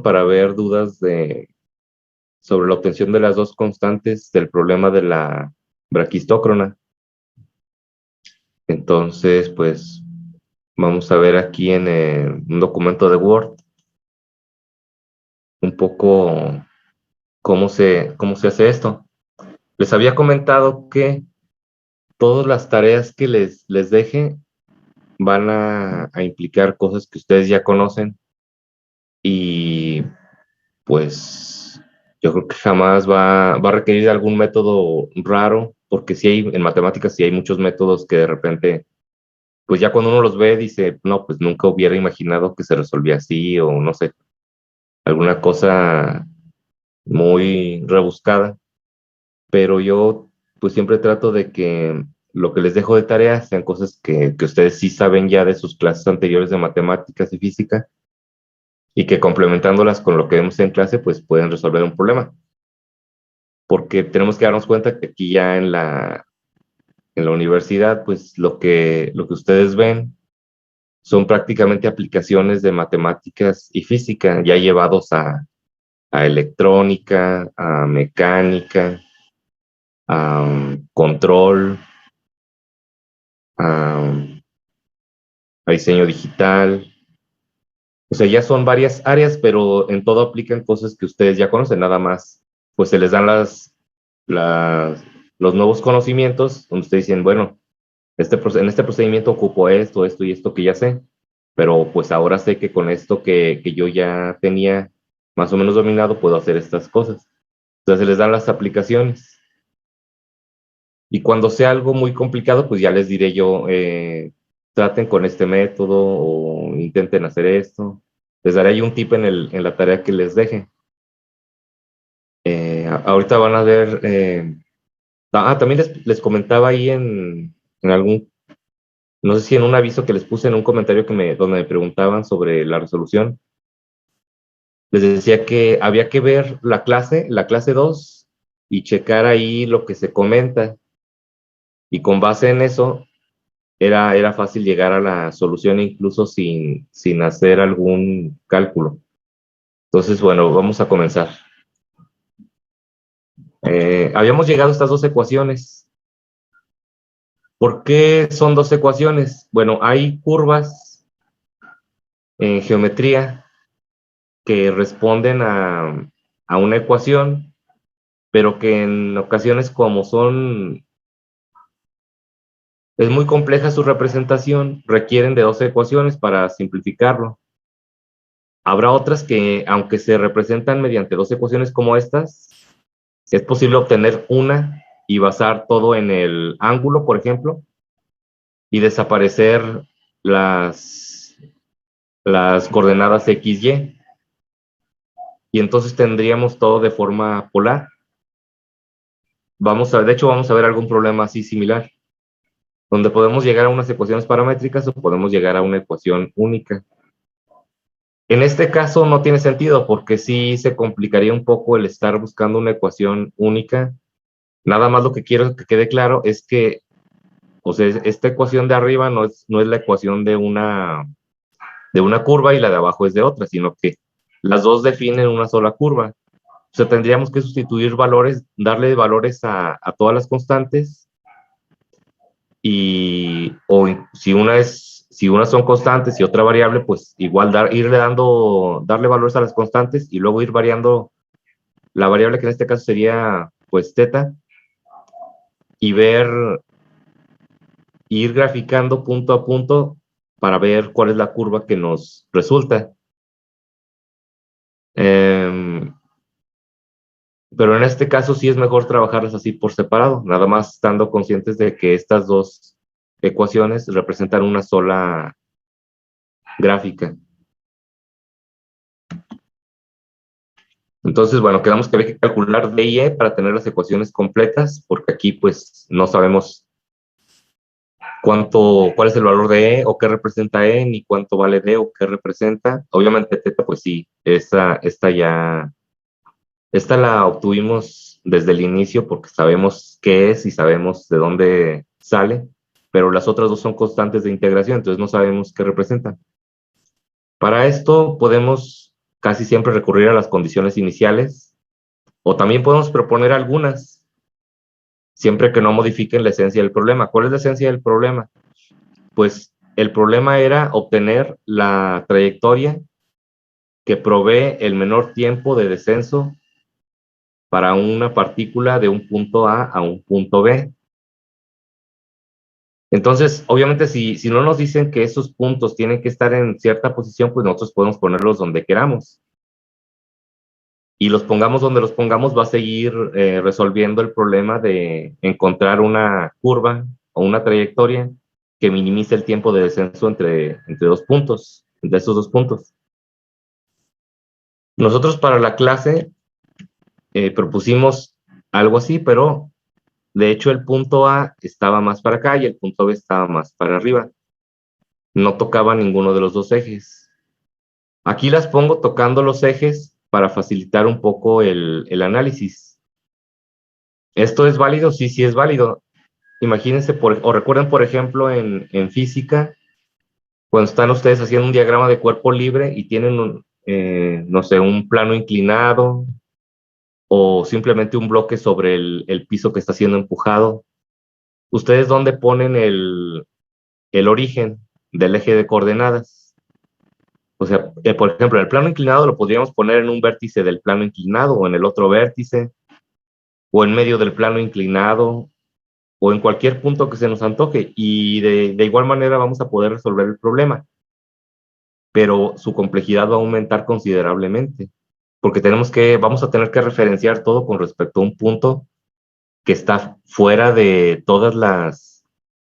para ver dudas sobre la obtención de las dos constantes del problema de la braquistócrona. Entonces, pues vamos a ver aquí en un documento de Word un poco cómo se hace esto. Les había comentado que todas las tareas que les deje van a implicar cosas que ustedes ya conocen y pues yo creo que jamás va a requerir algún método raro, porque sí hay, en matemáticas sí hay muchos métodos que de repente, pues ya cuando uno los ve dice, no, pues nunca hubiera imaginado que se resolvía así o no sé, alguna cosa muy rebuscada, pero yo pues siempre trato de que lo que les dejo de tareas sean cosas que ustedes sí saben ya de sus clases anteriores de matemáticas y física y que complementándolas con lo que vemos en clase pues pueden resolver un problema. Porque tenemos que darnos cuenta que aquí ya en la universidad, pues lo que ustedes ven son prácticamente aplicaciones de matemáticas y física, ya llevados a electrónica, a mecánica, a control, a, a diseño digital. O sea, ya son varias áreas, pero en todo aplican cosas que ustedes ya conocen, nada más. Pues se les dan las, los nuevos conocimientos, donde ustedes dicen, bueno, en este procedimiento ocupo esto y esto que ya sé, pero pues ahora sé que con esto que yo ya tenía más o menos dominado puedo hacer estas cosas. Entonces se les dan las aplicaciones. Y cuando sea algo muy complicado, pues ya les diré yo, traten con este método o intenten hacer esto. Les daré ahí un tip en la tarea que les deje. Ahorita van a ver, también les comentaba ahí en algún, no sé si en un aviso que les puse en un comentario donde me preguntaban sobre la resolución, les decía que había que ver la clase 2 y checar ahí lo que se comenta. Y con base en eso, era fácil llegar a la solución incluso sin hacer algún cálculo. Entonces, bueno, vamos a comenzar. Habíamos llegado a estas dos ecuaciones. ¿Por qué son dos ecuaciones? Bueno, hay curvas en geometría que responden a una ecuación, pero que en ocasiones es muy compleja su representación, requieren de dos ecuaciones para simplificarlo. Habrá otras que, aunque se representan mediante dos ecuaciones como estas, es posible obtener una y basar todo en el ángulo, por ejemplo, y desaparecer las coordenadas x, y. Y entonces tendríamos todo de forma polar. De hecho, vamos a ver algún problema así similar, donde podemos llegar a unas ecuaciones paramétricas o podemos llegar a una ecuación única. En este caso no tiene sentido porque sí se complicaría un poco el estar buscando una ecuación única. Nada más lo que quiero que quede claro es que, o sea, esta ecuación de arriba no es la ecuación de una curva y la de abajo es de otra, sino que las dos definen una sola curva. O sea, tendríamos que sustituir valores, darle valores a todas las constantes o si una son constantes y otra variable, pues igual darle valores a las constantes y luego ir variando la variable que en este caso sería pues teta y ir graficando punto a punto para ver cuál es la curva que nos resulta. Pero en este caso sí es mejor trabajarlas así por separado, nada más estando conscientes de que estas dos ecuaciones representan una sola gráfica. Entonces, bueno, quedamos que hay que calcular D y E para tener las ecuaciones completas, porque aquí pues no sabemos cuál es el valor de E o qué representa E, ni cuánto vale D o qué representa. Obviamente teta, pues sí, esta la obtuvimos desde el inicio porque sabemos qué es y sabemos de dónde sale, pero las otras dos son constantes de integración, entonces no sabemos qué representan. Para esto podemos casi siempre recurrir a las condiciones iniciales, o también podemos proponer algunas, siempre que no modifiquen la esencia del problema. ¿Cuál es la esencia del problema? Pues el problema era obtener la trayectoria que provee el menor tiempo de descenso para una partícula de un punto A un punto B. Entonces, obviamente, si no nos dicen que esos puntos tienen que estar en cierta posición, pues nosotros podemos ponerlos donde queramos. Y los pongamos donde los pongamos, va a seguir resolviendo el problema de encontrar una curva o una trayectoria que minimice el tiempo de descenso entre dos puntos, entre esos dos puntos. Nosotros para la clase propusimos algo así, pero de hecho el punto A estaba más para acá y el punto B estaba más para arriba. No tocaba ninguno de los dos ejes. Aquí las pongo tocando los ejes para facilitar un poco el análisis. ¿Esto es válido? Sí, sí es válido. Imagínense, o recuerden, por ejemplo, en física, cuando están ustedes haciendo un diagrama de cuerpo libre y tienen, no sé, un plano inclinado o simplemente un bloque sobre el piso que está siendo empujado. ¿Ustedes dónde ponen el origen del eje de coordenadas? O sea, por ejemplo, el plano inclinado lo podríamos poner en un vértice del plano inclinado o en el otro vértice, o en medio del plano inclinado, o en cualquier punto que se nos antoje. Y de igual manera vamos a poder resolver el problema, pero su complejidad va a aumentar considerablemente, porque vamos a tener que referenciar todo con respecto a un punto que está fuera de todas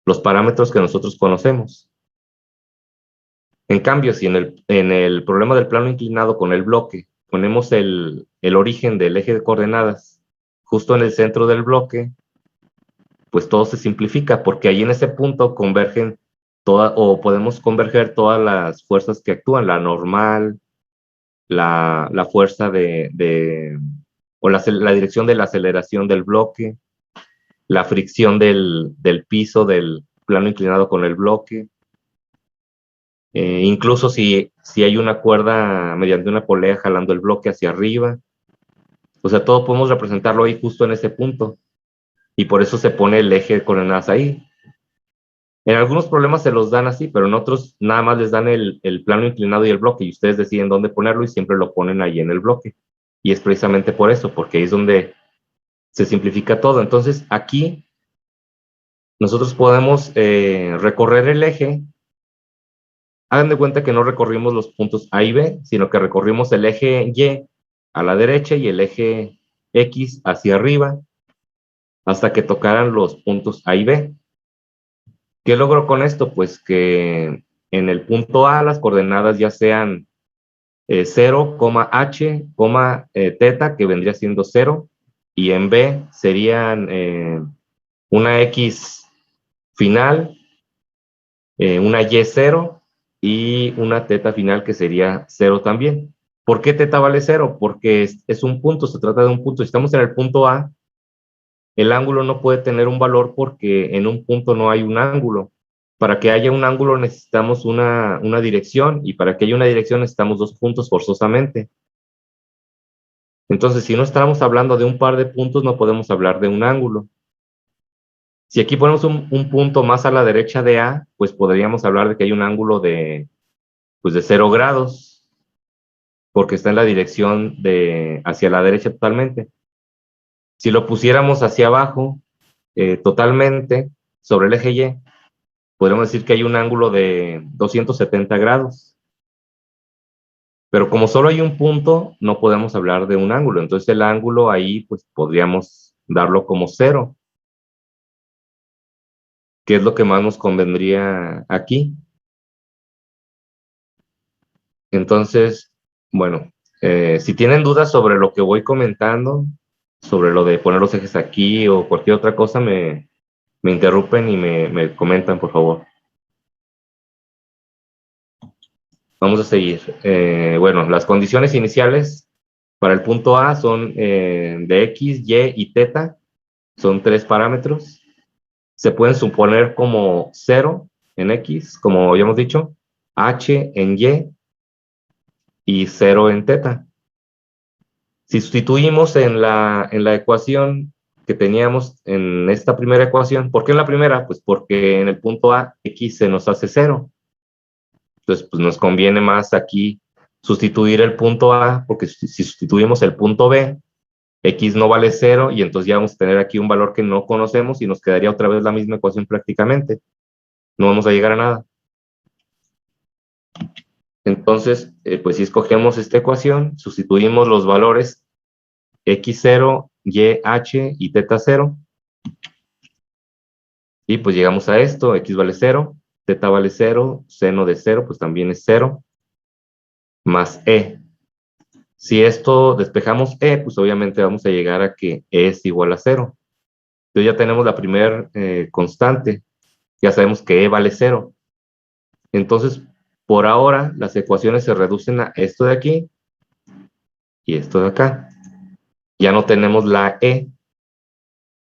los parámetros que nosotros conocemos. En cambio, si en el problema del plano inclinado con el bloque ponemos el origen del eje de coordenadas justo en el centro del bloque, pues todo se simplifica, porque ahí en ese punto convergen o podemos converger todas las fuerzas que actúan, la normal, la fuerza o la dirección de la aceleración del bloque, la fricción del piso del plano inclinado con el bloque. Incluso si hay una cuerda mediante una polea jalando el bloque hacia arriba. O sea, todo podemos representarlo ahí justo en ese punto. Y por eso se pone el eje de coordenadas ahí. En algunos problemas se los dan así, pero en otros nada más les dan el plano inclinado y el bloque y ustedes deciden dónde ponerlo y siempre lo ponen ahí en el bloque. Y es precisamente por eso, porque ahí es donde se simplifica todo. Entonces, aquí nosotros podemos recorrer el eje. Hagan de cuenta que no recorrimos los puntos A y B, sino que recorrimos el eje Y a la derecha y el eje X hacia arriba hasta que tocaran los puntos A y B. ¿Qué logro con esto? Pues que en el punto A las coordenadas ya sean 0, h, teta, que vendría siendo 0, y en B serían una X final, una Y 0 y una teta final que sería 0 también. ¿Por qué teta vale 0? Porque es un punto, se trata de un punto. Si estamos en el punto A, el ángulo no puede tener un valor porque en un punto no hay un ángulo. Para que haya un ángulo necesitamos una dirección y para que haya una dirección necesitamos dos puntos forzosamente. Entonces, si no estamos hablando de un par de puntos, no podemos hablar de un ángulo. Si aquí ponemos un punto más a la derecha de A, pues podríamos hablar de que hay un ángulo pues de 0 grados, porque está en la dirección hacia la derecha totalmente. Si lo pusiéramos hacia abajo, totalmente, sobre el eje Y, podríamos decir que hay un ángulo de 270 grados. Pero como solo hay un punto, no podemos hablar de un ángulo. Entonces el ángulo ahí, pues podríamos darlo como 0, que es lo que más nos convendría aquí. Entonces, bueno, si tienen dudas sobre lo que voy comentando, sobre lo de poner los ejes aquí o cualquier otra cosa, me interrumpen y me comentan, por favor. Vamos a seguir. Bueno, las condiciones iniciales para el punto A son de X, Y y teta. Son 3 parámetros. Se pueden suponer como 0 en X, como habíamos dicho, H en Y y 0 en teta. Si sustituimos en la ecuación que teníamos en esta primera ecuación, ¿por qué en la primera? Pues porque en el punto A, x se nos hace 0. Entonces, pues nos conviene más aquí sustituir el punto A, porque si sustituimos el punto B, x no vale 0, y entonces ya vamos a tener aquí un valor que no conocemos y nos quedaría otra vez la misma ecuación prácticamente. No vamos a llegar a nada. Entonces, pues si escogemos esta ecuación, sustituimos los valores x0, y, h y teta 0, y pues llegamos a esto: x vale 0, teta vale 0, seno de 0 pues también es 0, más e. Si esto despejamos e, pues obviamente vamos a llegar a que e es igual a 0. Entonces ya tenemos la primera constante, ya sabemos que e vale 0. Entonces, por ahora, las ecuaciones se reducen a esto de aquí y esto de acá. Ya no tenemos la e.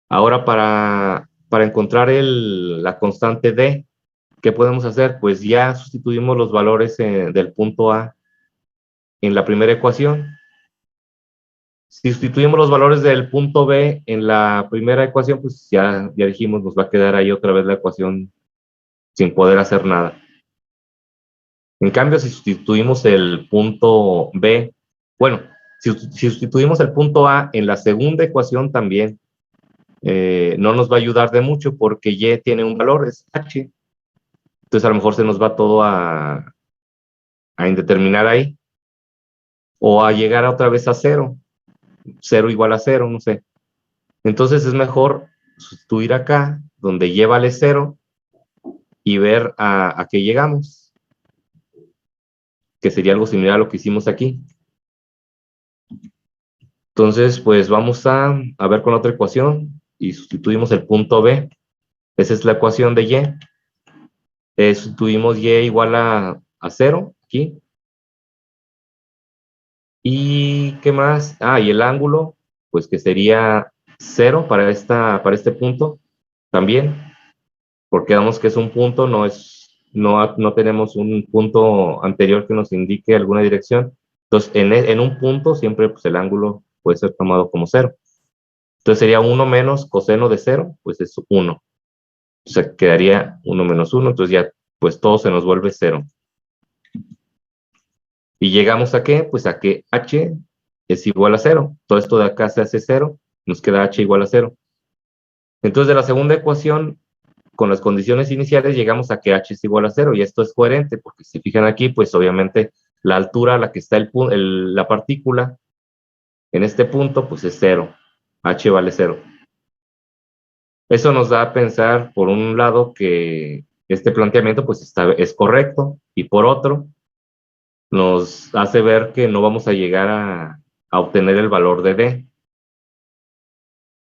Ahora, para encontrar la constante d, ¿qué podemos hacer? Pues ya sustituimos los valores del punto A en la primera ecuación. Si sustituimos los valores del punto B en la primera ecuación, pues ya dijimos, nos va a quedar ahí otra vez la ecuación sin poder hacer nada. En cambio, si sustituimos el punto B, bueno, si sustituimos el punto A en la segunda ecuación también, no nos va a ayudar de mucho porque y tiene un valor, es h. Entonces a lo mejor se nos va todo a indeterminar ahí, o a llegar otra vez a 0, 0 igual a 0, no sé. Entonces es mejor sustituir acá, donde y vale 0, y ver a qué llegamos, que sería algo similar a lo que hicimos aquí. Entonces, pues vamos a ver con otra ecuación y sustituimos el punto B. Esa es la ecuación de y. Sustituimos y igual a 0 aquí. ¿Y qué más? Y el ángulo, pues que sería 0 para este punto también, porque damos que es un punto, no tenemos un punto anterior que nos indique alguna dirección. Entonces, en un punto siempre pues, el ángulo puede ser tomado como 0. Entonces sería 1 menos coseno de 0, pues es 1. O sea, quedaría 1 menos 1, entonces ya pues todo se nos vuelve 0. ¿Y llegamos a qué? Pues a que h es igual a 0. Todo esto de acá se hace 0, nos queda h igual a 0. Entonces de la segunda ecuación, con las condiciones iniciales, llegamos a que h es igual a 0, y esto es coherente, porque si fijan aquí, pues obviamente la altura a la que está la partícula en este punto, pues es 0. H vale 0. Eso nos da a pensar, por un lado, que este planteamiento pues es correcto, y por otro, nos hace ver que no vamos a llegar a obtener el valor de D.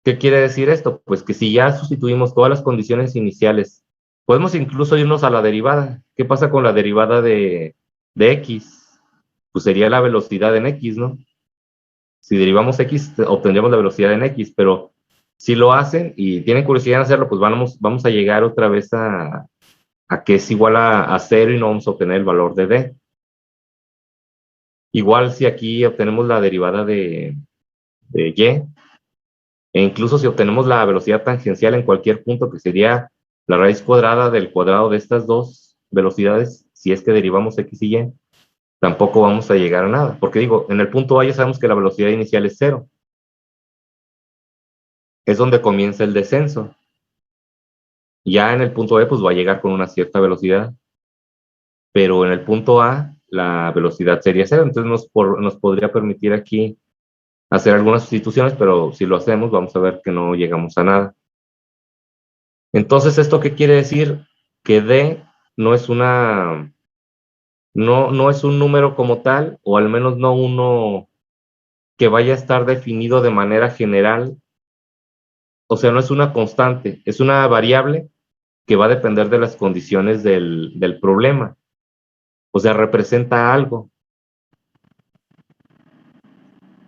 ¿Qué quiere decir esto? Pues que si ya sustituimos todas las condiciones iniciales, podemos incluso irnos a la derivada. ¿Qué pasa con la derivada de X? Pues sería la velocidad en X, ¿no? Si derivamos X, obtendríamos la velocidad en X, pero si lo hacen y tienen curiosidad en hacerlo, pues vamos a llegar otra vez a que es igual a 0 y no vamos a obtener el valor de D. Igual si aquí obtenemos la derivada de Y, e incluso si obtenemos la velocidad tangencial en cualquier punto, que sería la raíz cuadrada del cuadrado de estas dos velocidades, si es que derivamos X y Y, tampoco vamos a llegar a nada. Porque digo, en el punto A ya sabemos que la velocidad inicial es 0. Es donde comienza el descenso. Ya en el punto B, pues va a llegar con una cierta velocidad. Pero en el punto A, la velocidad sería 0. Entonces nos podría permitir aquí hacer algunas sustituciones, pero si lo hacemos, vamos a ver que no llegamos a nada. Entonces, ¿esto qué quiere decir? Que D no es no es un número como tal, o al menos no uno que vaya a estar definido de manera general. O sea, no es una constante, es una variable que va a depender de las condiciones del problema. O sea, representa algo.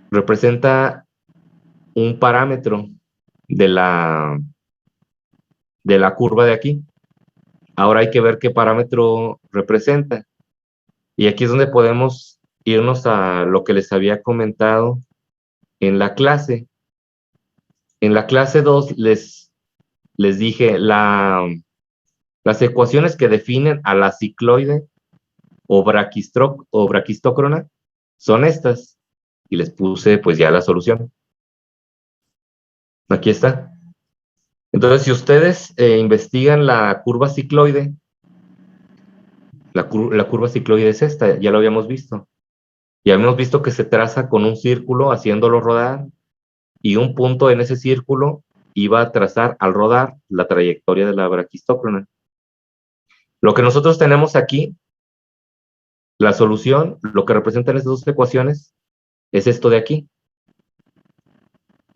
Representa un parámetro de la curva de aquí. Ahora hay que ver qué parámetro representa. Y aquí es donde podemos irnos a lo que les había comentado en la clase. En la clase 2 les dije, las ecuaciones que definen a la cicloide o braquistócrona son estas. Y les puse pues ya la solución. Aquí está. Entonces, si ustedes investigan la curva cicloide, la curva cicloide es esta, ya lo habíamos visto. Ya habíamos visto que se traza con un círculo haciéndolo rodar y un punto en ese círculo iba a trazar al rodar la trayectoria de la braquistócrona. Lo que nosotros tenemos aquí, la solución, lo que representan esas dos ecuaciones, es esto de aquí,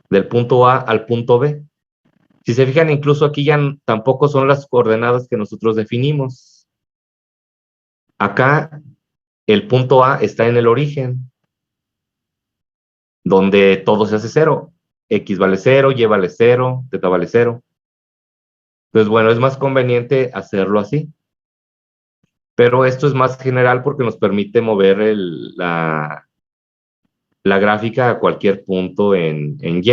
del punto A al punto B. Si se fijan, incluso aquí ya tampoco son las coordenadas que nosotros definimos. Acá el punto A está en el origen, donde todo se hace cero. X vale cero, Y vale cero, teta vale cero. Entonces, bueno, es más conveniente hacerlo así. Pero esto es más general porque nos permite mover la gráfica a cualquier punto en Y.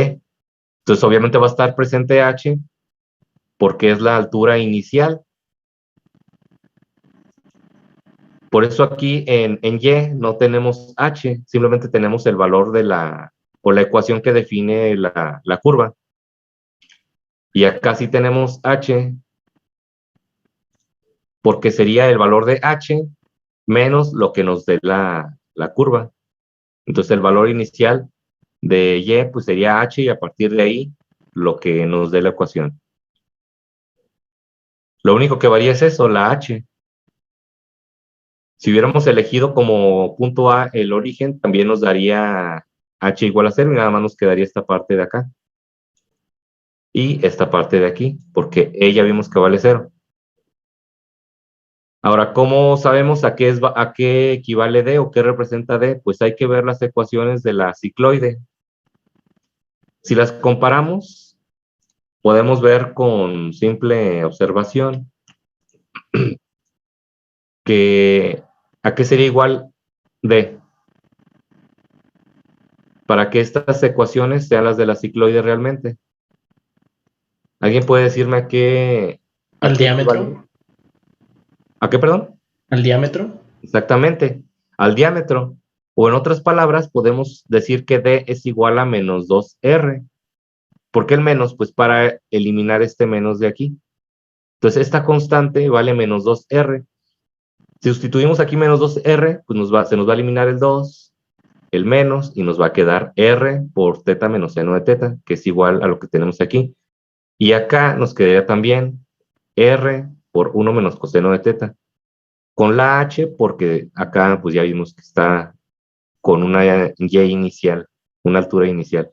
Entonces, obviamente va a estar presente H porque es la altura inicial. Por eso aquí en Y no tenemos H, simplemente tenemos el valor de la ecuación que define la curva. Y acá sí tenemos H, porque sería el valor de H menos lo que nos dé la curva. Entonces el valor inicial de Y pues sería H y a partir de ahí lo que nos dé la ecuación. Lo único que varía es eso, la H. Si hubiéramos elegido como punto A el origen, también nos daría H igual a 0 y nada más nos quedaría esta parte de acá. Y esta parte de aquí, porque ella vimos que vale 0. Ahora, ¿cómo sabemos a qué equivale D o qué representa D? Pues hay que ver las ecuaciones de la cicloide. Si las comparamos, podemos ver con simple observación que a qué sería igual D. Para que estas ecuaciones sean las de la cicloide realmente. ¿Alguien puede decirme ¿Al a qué equivale? diámetro? ¿A qué, perdón? ¿Al diámetro? Exactamente, al diámetro. O en otras palabras, podemos decir que D es igual a menos 2R. ¿Por qué el menos? Pues para eliminar este menos de aquí. Entonces, esta constante vale menos 2R. Si sustituimos aquí menos 2R, pues se nos va a eliminar el 2, el menos, y nos va a quedar R por teta menos seno de teta, que es igual a lo que tenemos aquí. Y acá nos quedaría también R por 1 menos coseno de teta. Con la H, porque acá pues ya vimos que está con una Y inicial, una altura inicial.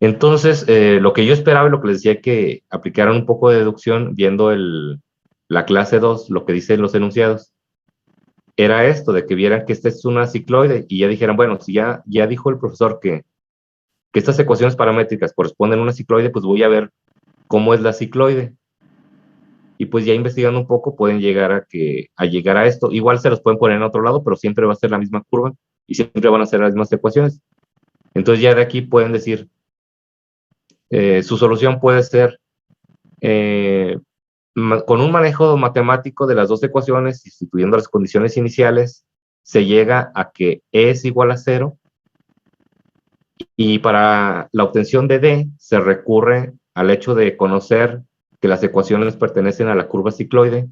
Entonces, lo que yo esperaba y lo que les decía que aplicaran un poco de deducción viendo la clase 2, lo que dicen los enunciados, era esto, de que vieran que esta es una cicloide y ya dijeran, bueno, si ya dijo el profesor que estas ecuaciones paramétricas corresponden a una cicloide, pues voy a ver cómo es la cicloide. Y pues ya investigando un poco pueden llegar a llegar a esto. Igual se los pueden poner en otro lado, pero siempre va a ser la misma curva y siempre van a ser las mismas ecuaciones. Entonces ya de aquí pueden decir, su solución puede ser con un manejo matemático de las dos ecuaciones, sustituyendo las condiciones iniciales, se llega a que E es igual a 0 y para la obtención de D se recurre al hecho de conocer que las ecuaciones pertenecen a la curva cicloide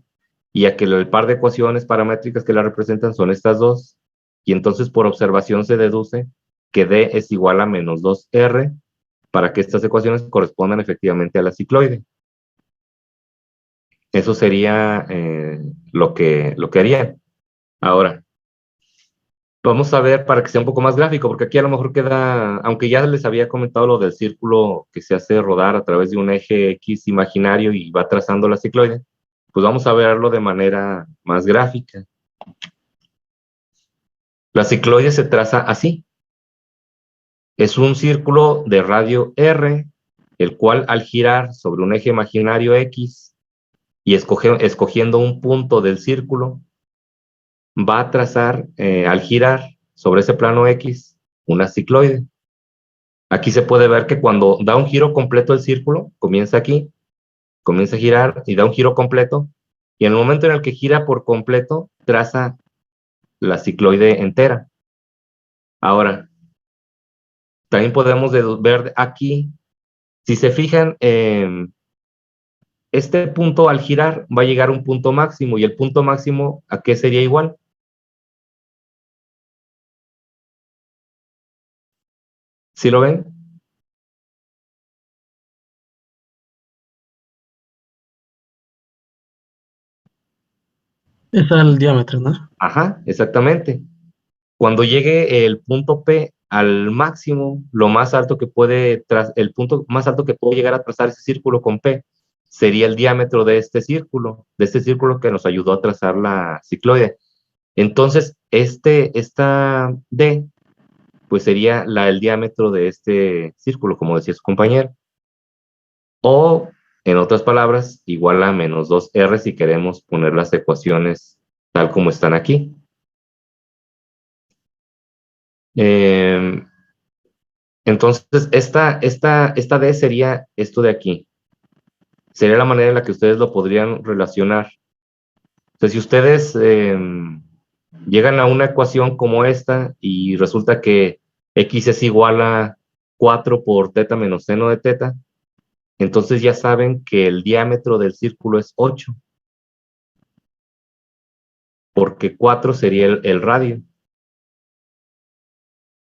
y a que el par de ecuaciones paramétricas que la representan son estas dos, y entonces por observación se deduce que D es igual a menos 2R para que estas ecuaciones correspondan efectivamente a la cicloide. Eso sería lo que harían. Ahora, vamos a ver para que sea un poco más gráfico, porque aquí a lo mejor queda, aunque ya les había comentado lo del círculo que se hace rodar a través de un eje X imaginario y va trazando la cicloide, pues vamos a verlo de manera más gráfica. La cicloide se traza así. Es un círculo de radio R, el cual al girar sobre un eje imaginario X y escogiendo un punto del círculo, va a trazar, al girar sobre ese plano X, una cicloide. Aquí se puede ver que cuando da un giro completo el círculo, comienza aquí, comienza a girar y da un giro completo, y en el momento en el que gira por completo, traza la cicloide entera. Ahora, también podemos ver aquí, si se fijan, este punto al girar va a llegar a un punto máximo, y el punto máximo, ¿a qué sería igual? ¿Sí lo ven? Es al diámetro, ¿no? Ajá, exactamente. Cuando llegue el punto P al máximo, lo más alto que puede, el punto más alto que puede llegar a trazar ese círculo con P sería el diámetro de este círculo que nos ayudó a trazar la cicloide. Entonces, esta D, pues sería el diámetro de este círculo, como decía su compañero. O, en otras palabras, igual a menos 2R si queremos poner las ecuaciones tal como están aquí. Eh, entonces, esta D sería esto de aquí. Sería la manera en la que ustedes lo podrían relacionar. Entonces, si ustedes llegan a una ecuación como esta y resulta que X es igual a 4 por teta menos seno de teta, entonces ya saben que el diámetro del círculo es 8, porque 4 sería el radio.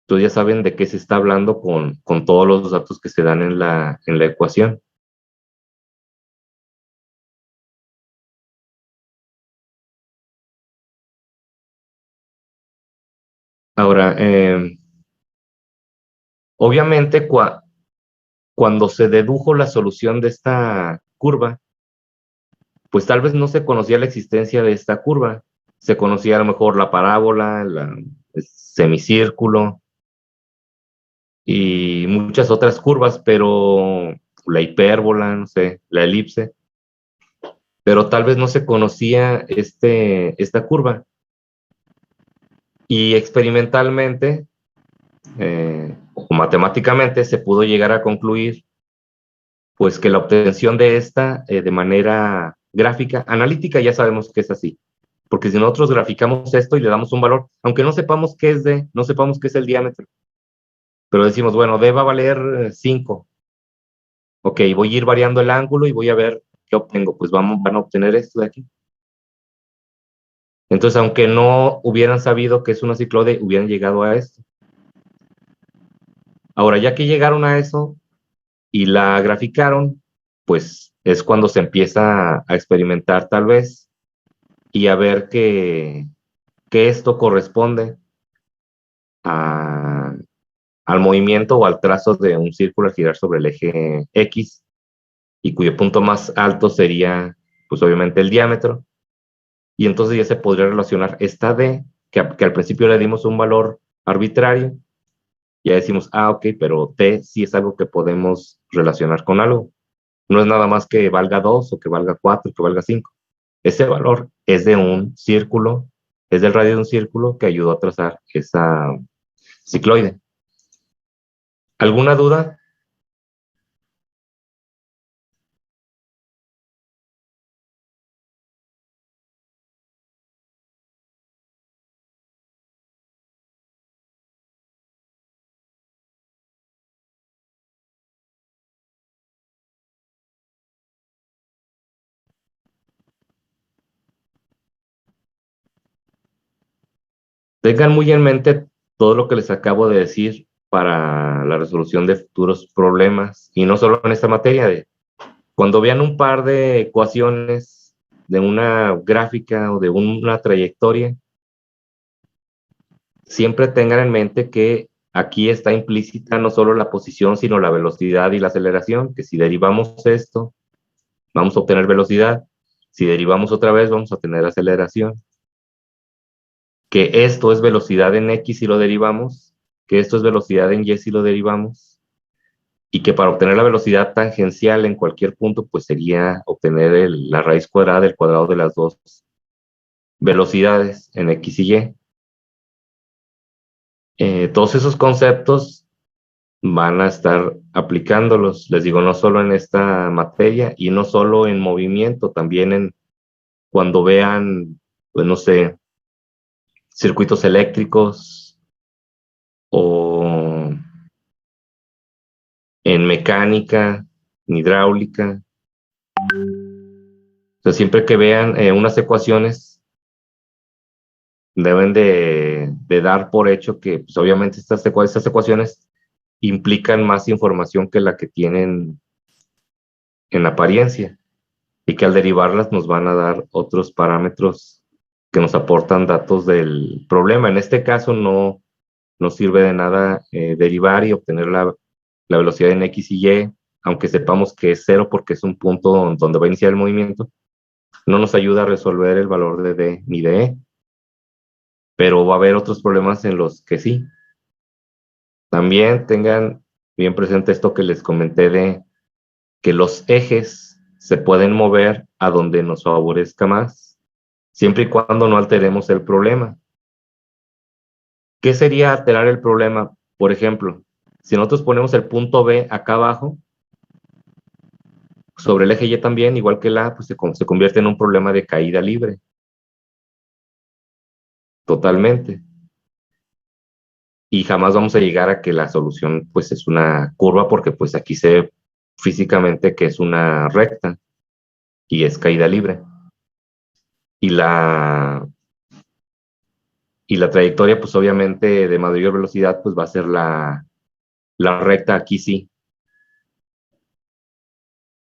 Entonces ya saben de qué se está hablando con todos los datos que se dan en la ecuación. Ahora, obviamente cuando se dedujo la solución de esta curva, pues tal vez no se conocía la existencia de esta curva. Se conocía a lo mejor la parábola, el semicírculo y muchas otras curvas, pero la hipérbola, no sé, la elipse, pero tal vez no se conocía esta curva. Y experimentalmente o matemáticamente se pudo llegar a concluir pues que la obtención de esta de manera gráfica, analítica, ya sabemos que es así. Porque si nosotros graficamos esto y le damos un valor, aunque no sepamos qué es D, no sepamos qué es el diámetro, pero decimos, bueno, D va a valer 5. Ok, voy a ir variando el ángulo y voy a ver qué obtengo. Pues van a obtener esto de aquí. Entonces, aunque no hubieran sabido que es una ciclode, hubieran llegado a esto. Ahora, ya que llegaron a eso y la graficaron, pues es cuando se empieza a experimentar tal vez y a ver que esto corresponde a, al movimiento o al trazo de un círculo al girar sobre el eje X, y cuyo punto más alto sería, pues obviamente, el diámetro. Y entonces ya se podría relacionar esta D, que al principio le dimos un valor arbitrario, ya decimos, ok, pero T sí es algo que podemos relacionar con algo. No es nada más que valga 2 o que valga 4, que valga 5. Ese valor es de un círculo, es del radio de un círculo que ayudó a trazar esa cicloide. ¿Alguna duda? Tengan muy en mente todo lo que les acabo de decir para la resolución de futuros problemas, y no solo en esta materia. Cuando vean un par de ecuaciones de una gráfica o de una trayectoria, siempre tengan en mente que aquí está implícita no solo la posición, sino la velocidad y la aceleración, que si derivamos esto, vamos a obtener velocidad. Si derivamos otra vez, vamos a tener aceleración. Que esto es velocidad en X si lo derivamos, que esto es velocidad en Y si lo derivamos, y que para obtener la velocidad tangencial en cualquier punto, pues sería obtener la raíz cuadrada del cuadrado de las dos velocidades en X y Y. Todos esos conceptos van a estar aplicándolos, les digo, no solo en esta materia y no solo en movimiento, también en cuando vean, pues no sé, circuitos eléctricos o en mecánica, en hidráulica. O sea, siempre que vean unas ecuaciones, deben de dar por hecho que pues, obviamente estas ecuaciones implican más información que la que tienen en apariencia y que al derivarlas nos van a dar otros parámetros que nos aportan datos del problema. En este caso no sirve de nada derivar y obtener la velocidad en X y Y, aunque sepamos que es cero porque es un punto donde va a iniciar el movimiento, no nos ayuda a resolver el valor de D ni de E, pero va a haber otros problemas en los que sí. También tengan bien presente esto que les comenté de que los ejes se pueden mover a donde nos favorezca más, siempre y cuando no alteremos el problema. ¿Qué sería alterar el problema? Por ejemplo, si nosotros ponemos el punto B acá abajo, sobre el eje Y también, igual que el A, pues se convierte en un problema de caída libre. Totalmente. Y jamás vamos a llegar a que la solución pues es una curva porque pues aquí se ve físicamente que es una recta y es caída libre. Y la trayectoria pues obviamente de mayor velocidad pues va a ser la recta aquí sí.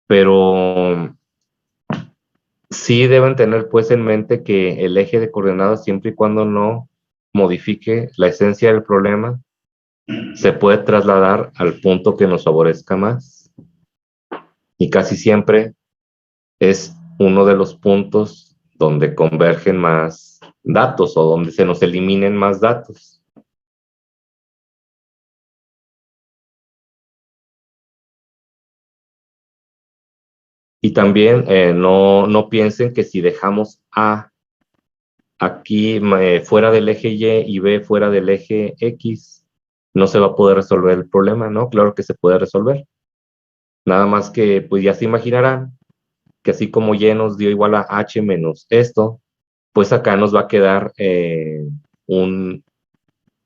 Pero sí deben tener pues en mente que el eje de coordenadas siempre y cuando no modifique la esencia del problema se puede trasladar al punto que nos favorezca más. Y casi siempre es uno de los puntos donde convergen más datos o donde se nos eliminen más datos. Y también no piensen que si dejamos A aquí fuera del eje Y y B fuera del eje X, no se va a poder resolver el problema, ¿no? Claro que se puede resolver. Nada más que, pues ya se imaginarán que así como Y nos dio igual a H menos esto, pues acá nos va a quedar un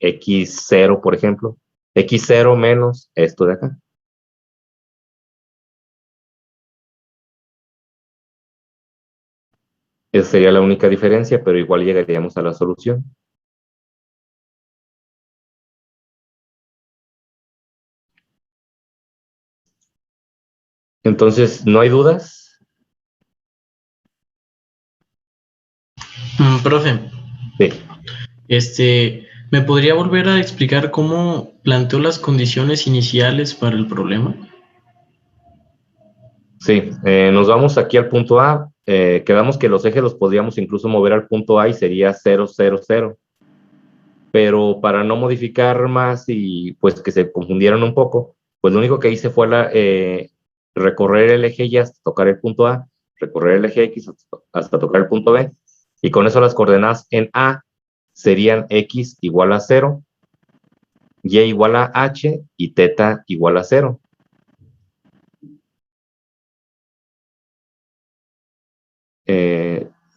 X0, por ejemplo. X0 menos esto de acá. Esa sería la única diferencia, pero igual llegaríamos a la solución. Entonces, ¿no hay dudas? Profe, Sí. ¿me podría volver a explicar cómo planteó las condiciones iniciales para el problema? Sí, nos vamos aquí al punto A. Quedamos que los ejes los podríamos incluso mover al punto A y sería 0, 0, 0. Pero para no modificar más y pues que se confundieran un poco, pues lo único que hice fue recorrer el eje Y hasta tocar el punto A, recorrer el eje X hasta tocar el punto B, y con eso las coordenadas en A serían X igual a 0, Y igual a H y teta igual a 0.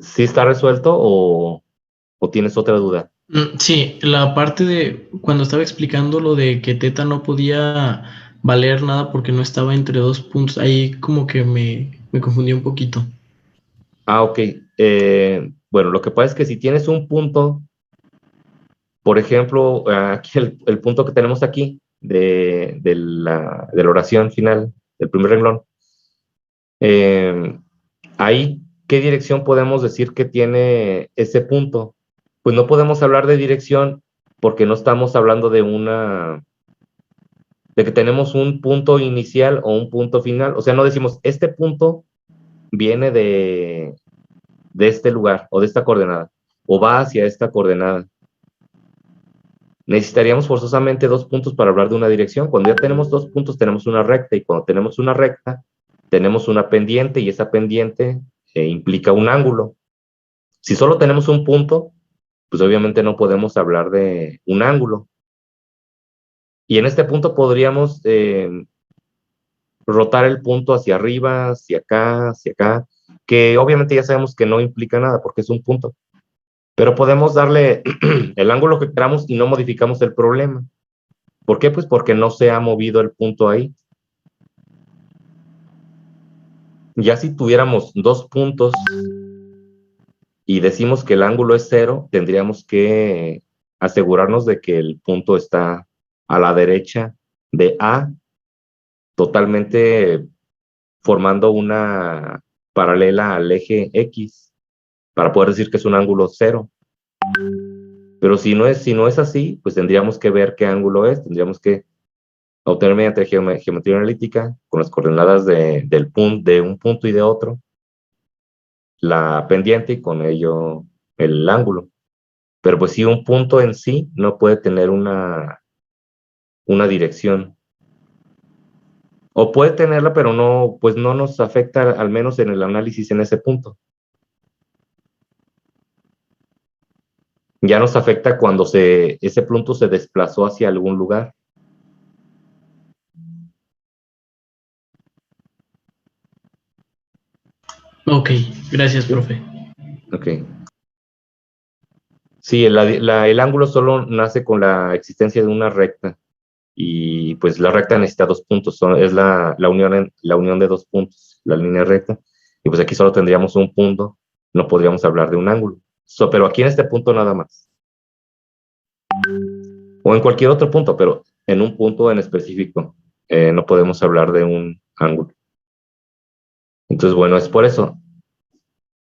¿Sí está resuelto o tienes otra duda? Sí, la parte de cuando estaba explicando lo de que teta no podía valer nada porque no estaba entre dos puntos, ahí como que me confundí un poquito. Ah, ok. Bueno, lo que pasa es que si tienes un punto, por ejemplo, aquí el punto que tenemos aquí de la oración final, del primer renglón, ahí, ¿qué dirección podemos decir que tiene ese punto? Pues no podemos hablar de dirección porque no estamos hablando de que tenemos un punto inicial o un punto final. O sea, no decimos, este punto viene de este lugar o de esta coordenada o va hacia esta coordenada. Necesitaríamos forzosamente dos puntos para hablar de una dirección. Cuando ya tenemos dos puntos, tenemos una recta, y cuando tenemos una recta, tenemos una pendiente, y esa pendiente implica un ángulo. Si solo tenemos un punto, pues obviamente no podemos hablar de un ángulo. Y en este punto podríamos rotar el punto hacia arriba, hacia acá, que obviamente ya sabemos que no implica nada porque es un punto. Pero podemos darle el ángulo que queramos y no modificamos el problema. ¿Por qué? Pues porque no se ha movido el punto ahí. Ya si tuviéramos dos puntos y decimos que el ángulo es cero, tendríamos que asegurarnos de que el punto está a la derecha de A, totalmente formando una paralela al eje X, para poder decir que es un ángulo cero. Pero si no es así, pues tendríamos que ver qué ángulo es, tendríamos que obtener mediante geometría analítica, con las coordenadas de un punto y de otro, la pendiente y con ello el ángulo. Pero pues sí, un punto en sí no puede tener una dirección. O puede tenerla, pero no, pues no nos afecta, al menos en el análisis en ese punto. Ya nos afecta cuando ese punto se desplazó hacia algún lugar. Ok, gracias, ¿Sí? profe. Ok. Sí, el ángulo solo nace con la existencia de una recta. Y pues la recta necesita dos puntos, es la unión de dos puntos, la línea recta. Y pues aquí solo tendríamos un punto, no podríamos hablar de un ángulo. Pero aquí en este punto nada más. O en cualquier otro punto, pero en un punto en específico no podemos hablar de un ángulo. Entonces, bueno, es por eso.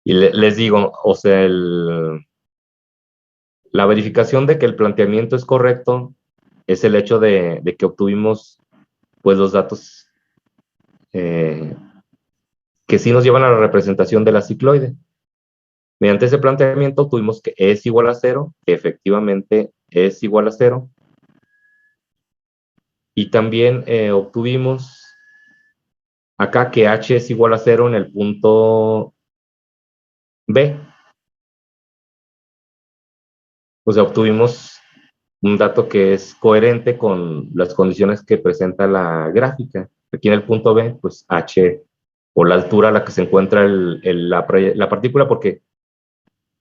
Y les digo, o sea, la verificación de que el planteamiento es correcto es el hecho de que obtuvimos pues los datos eh, que sí nos llevan a la representación de la cicloide. Mediante ese planteamiento tuvimos que es igual a cero, que efectivamente es igual a cero, y también obtuvimos acá que h es igual a cero en el punto B. O sea, obtuvimos un dato que es coherente con las condiciones que presenta la gráfica. Aquí en el punto B, pues h, o la altura a la que se encuentra la partícula, porque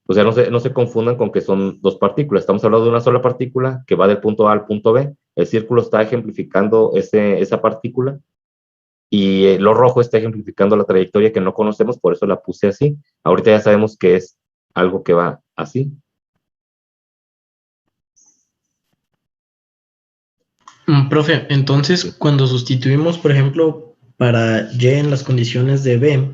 o sea, no se confundan con que son dos partículas. Estamos hablando de una sola partícula que va del punto A al punto B. El círculo está ejemplificando esa partícula y lo rojo está ejemplificando la trayectoria que no conocemos, por eso la puse así. Ahorita ya sabemos que es algo que va así. Profe, entonces cuando sustituimos, por ejemplo, para y en las condiciones de B,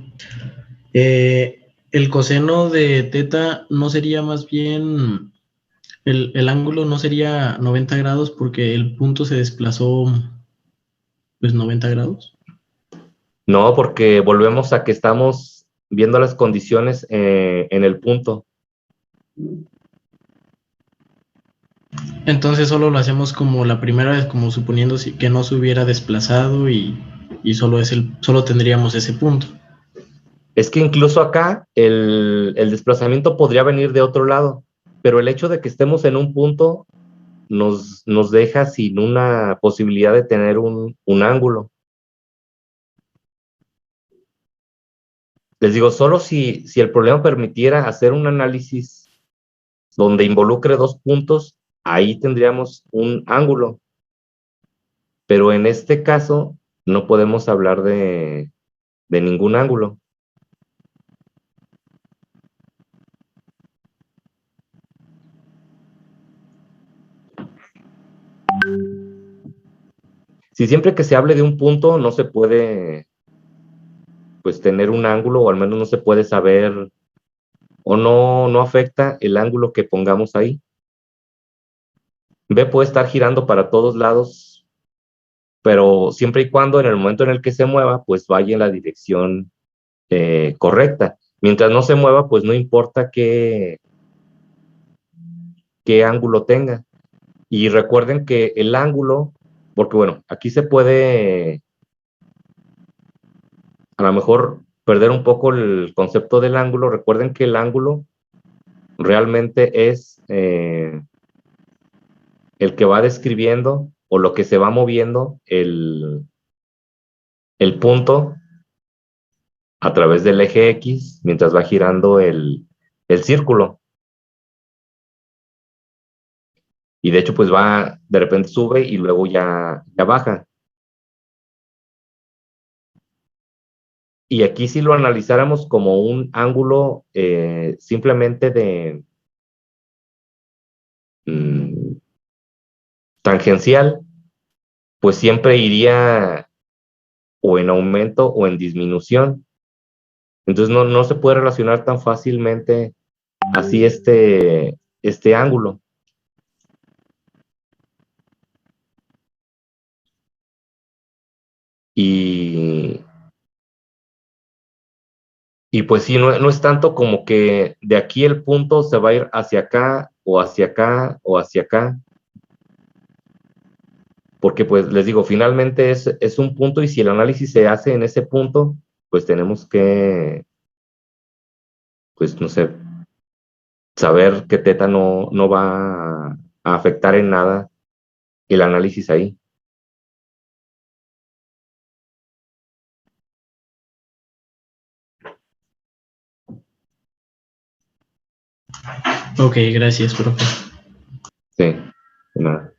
el coseno de teta no sería más bien, el ángulo no sería 90 grados porque el punto se desplazó pues 90 grados. No, porque volvemos a que estamos viendo las condiciones en el punto. Entonces solo lo hacemos como la primera vez, como suponiendo que no se hubiera desplazado y solo tendríamos ese punto. Es que incluso acá el desplazamiento podría venir de otro lado, pero el hecho de que estemos en un punto nos deja sin una posibilidad de tener un ángulo. Les digo, solo si el problema permitiera hacer un análisis donde involucre dos puntos, ahí tendríamos un ángulo. Pero en este caso no podemos hablar de ningún ángulo. Si siempre que se hable de un punto no se puede pues tener un ángulo, o al menos no se puede saber, o no afecta el ángulo que pongamos ahí. B puede estar girando para todos lados, pero siempre y cuando en el momento en el que se mueva, pues vaya en la dirección correcta. Mientras no se mueva, pues no importa qué ángulo tenga. Y recuerden que el ángulo, porque bueno, aquí se puede a lo mejor perder un poco el concepto del ángulo. Recuerden que el ángulo realmente es el que va describiendo o lo que se va moviendo el punto a través del eje X mientras va girando el círculo. Y de hecho, pues va, de repente sube y luego ya baja. Y aquí si lo analizáramos como un ángulo simplemente de mm, tangencial, pues siempre iría o en aumento o en disminución. Entonces no se puede relacionar tan fácilmente así este ángulo. Y, y pues sí, no es tanto como que de aquí el punto se va a ir hacia acá o hacia acá o hacia acá, porque pues les digo, finalmente es un punto y si el análisis se hace en ese punto, pues tenemos que, pues no sé, saber que teta no va a afectar en nada el análisis ahí. Ok, gracias, profe. Sí, de nada.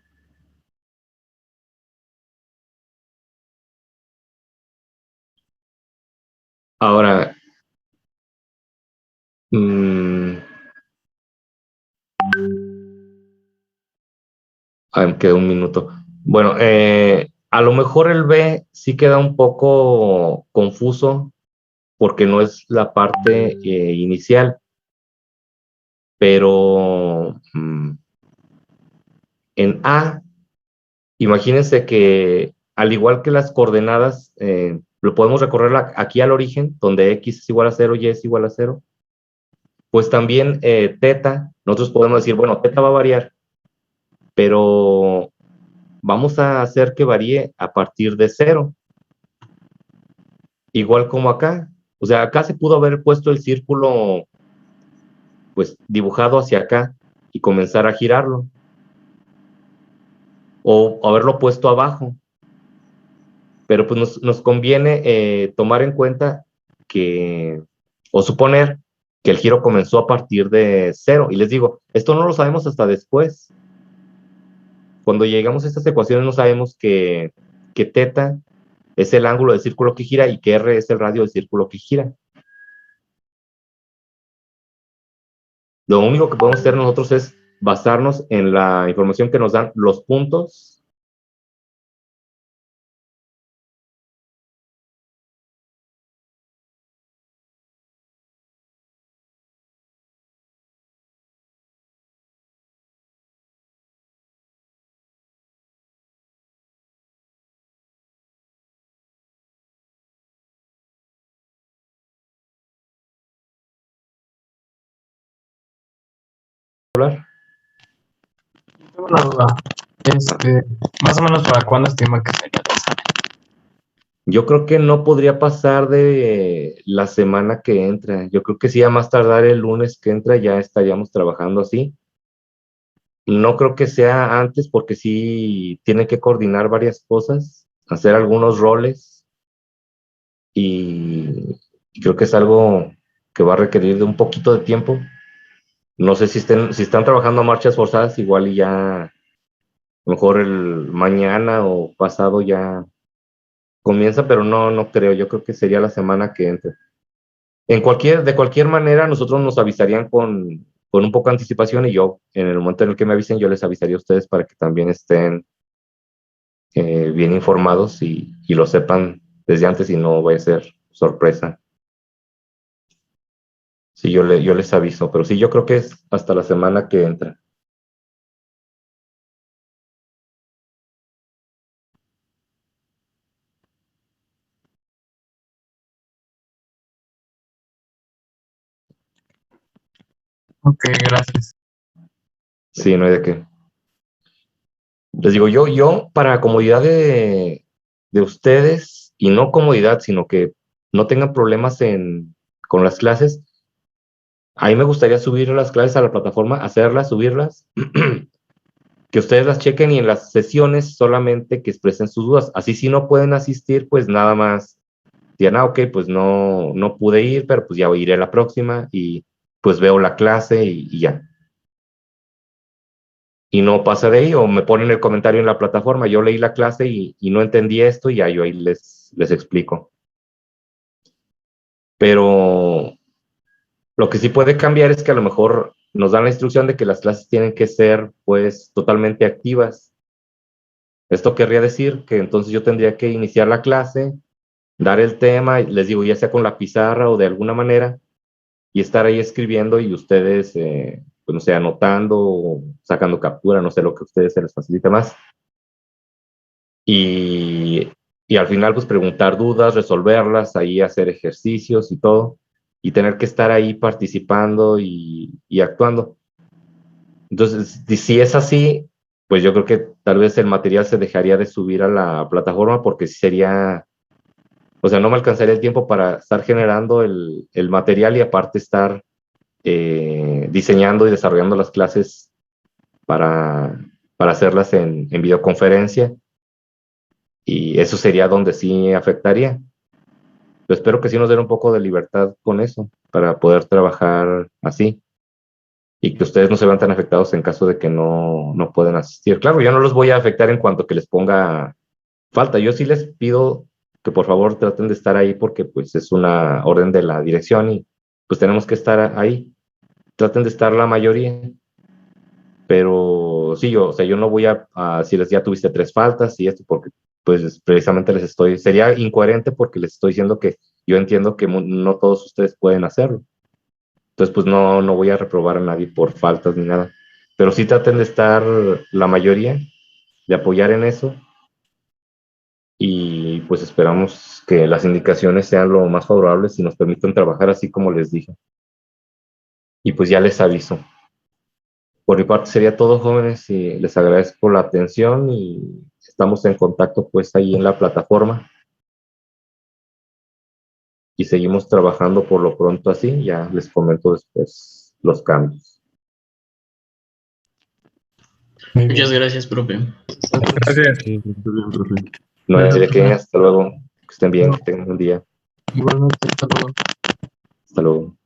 Ahora, mmm, me queda un minuto. Bueno, a lo mejor el B sí queda un poco confuso porque no es la parte inicial, pero en A, imagínense que al igual que las coordenadas, lo podemos recorrer aquí al origen, donde X es igual a 0, Y es igual a 0, pues también teta, nosotros podemos decir, bueno, teta va a variar, pero vamos a hacer que varíe a partir de 0. Igual como acá. O sea, acá se pudo haber puesto el círculo, pues, dibujado hacia acá y comenzar a girarlo. O haberlo puesto abajo. Pero pues nos conviene tomar en cuenta que, o suponer que el giro comenzó a partir de 0. Y les digo, esto no lo sabemos hasta después. Cuando llegamos a estas ecuaciones no sabemos que teta es el ángulo del círculo que gira y que r es el radio del círculo que gira. Lo único que podemos hacer nosotros es basarnos en la información que nos dan los puntos. Tengo una duda. Más o menos para cuándo estima que sería el examen. Yo creo que no podría pasar de la semana que entra. Yo creo que sí, a más tardar el lunes que entra ya estaríamos trabajando así. No creo que sea antes porque sí tiene que coordinar varias cosas, hacer algunos roles y creo que es algo que va a requerir de un poquito de tiempo. No sé si están trabajando a marchas forzadas, igual y ya a lo mejor el mañana o pasado ya comienza, pero no creo. Yo creo que sería la semana que entra. De cualquier manera, nosotros nos avisarían con un poco de anticipación y yo, en el momento en el que me avisen, yo les avisaría a ustedes para que también estén bien informados y lo sepan desde antes y no vaya a ser sorpresa. Sí, yo les aviso, pero sí, yo creo que es hasta la semana que entra. Ok, gracias. Sí, no hay de qué. Les digo, yo para comodidad de ustedes, y no comodidad, sino que no tengan problemas con las clases, ahí me gustaría subir las clases a la plataforma, hacerlas, subirlas, que ustedes las chequen y en las sesiones solamente que expresen sus dudas. Así si no pueden asistir, pues nada más digan, ok, pues no pude ir, pero pues ya iré a la próxima y pues veo la clase y ya. Y no pasa de ahí, o me ponen el comentario en la plataforma, yo leí la clase y no entendí esto y ya yo ahí les explico. Pero lo que sí puede cambiar es que a lo mejor nos dan la instrucción de que las clases tienen que ser pues totalmente activas. Esto querría decir que entonces yo tendría que iniciar la clase, dar el tema, les digo, ya sea con la pizarra o de alguna manera, y estar ahí escribiendo y ustedes, pues no sé, anotando o sacando captura, no sé lo que a ustedes se les facilite más. Y, y al final, pues preguntar dudas, resolverlas, ahí hacer ejercicios y todo, y tener que estar ahí participando y actuando. Entonces, si es así, pues yo creo que tal vez el material se dejaría de subir a la plataforma porque sí sería, o sea, no me alcanzaría el tiempo para estar generando el material y aparte estar diseñando y desarrollando las clases para, para hacerlas en videoconferencia y eso sería donde sí afectaría. Yo espero que sí nos den un poco de libertad con eso para poder trabajar así y que ustedes no se vean tan afectados en caso de que no puedan asistir. Claro, yo no los voy a afectar en cuanto que les ponga falta. Yo sí les pido que por favor traten de estar ahí porque pues es una orden de la dirección y pues tenemos que estar ahí. Traten de estar la mayoría, pero sí, o sea, yo no voy a decirles ya tuviste 3 faltas y esto porque pues precisamente sería incoherente porque les estoy diciendo que yo entiendo que no todos ustedes pueden hacerlo. Entonces, pues no voy a reprobar a nadie por faltas ni nada. Pero sí traten de estar la mayoría, de apoyar en eso y pues esperamos que las indicaciones sean lo más favorables y nos permitan trabajar así como les dije. Y pues ya les aviso. Por mi parte sería todo, jóvenes, y les agradezco la atención y estamos en contacto pues ahí en la plataforma y seguimos trabajando por lo pronto así, ya les comento después los cambios. Muy bien. Muchas gracias, profe. Gracias. No hay de qué, hasta luego, que estén bien, que tengan un día, Igualmente, hasta luego. hasta luego.